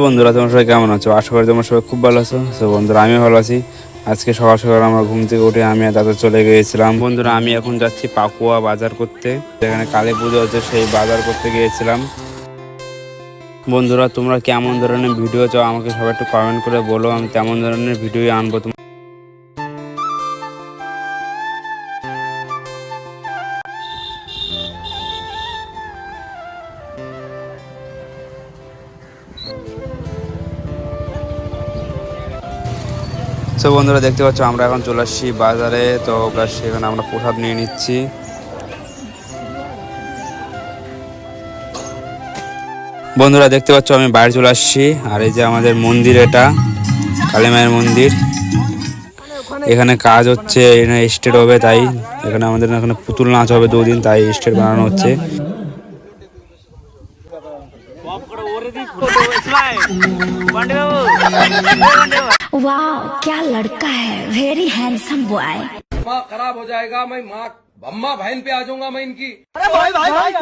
বন্ধুরা, তোমরা সবাই কেমন আছো? আশা করি তোমরা সবাই খুব ভালো আছো। তো বন্ধুরা, আমি ভালো আছি। আজকে সকাল সকাল আমরা ঘুম থেকে উঠে আমি আর দাদা চলে গিয়েছিলাম। বন্ধুরা, আমি এখন যাচ্ছি পাকুয়া বাজার করতে, যেখানে কালী পুজো হচ্ছে, সেই বাজার করতে গিয়েছিলাম। বন্ধুরা, তোমরা কেমন ধরনের ভিডিও চাও আমাকে সবাই একটু কমেন্ট করে বলো, আমি তেমন ধরনের ভিডিওই আনবো। তো বন্ধুরা, দেখতে পাচ্ছ আমরা এখন চলে আসছি বাজারে। তো সেখানে আমরা প্রসাদ নিয়ে নিচ্ছি। বন্ধুরা, দেখতে পাচ্ছ আমি বাইরে চলে আসছি। আর এই যে আমাদের মন্দির, এটা কালী মায়ের মন্দির। এখানে কাজ হচ্ছে, এখানে স্টেজ হবে, তাই এখানে আমাদের এখানে পুতুল নাচ হবে 2 দিন, তাই স্টেজ বানানো হচ্ছে। वाह क्या लड़का है, वेरी हैंडसम बॉय। दिमाग खराब हो जाएगा, मैं माँ अम्मा बहन पे आ जाऊंगा मैं इनकी। अरे भाई भाई भाई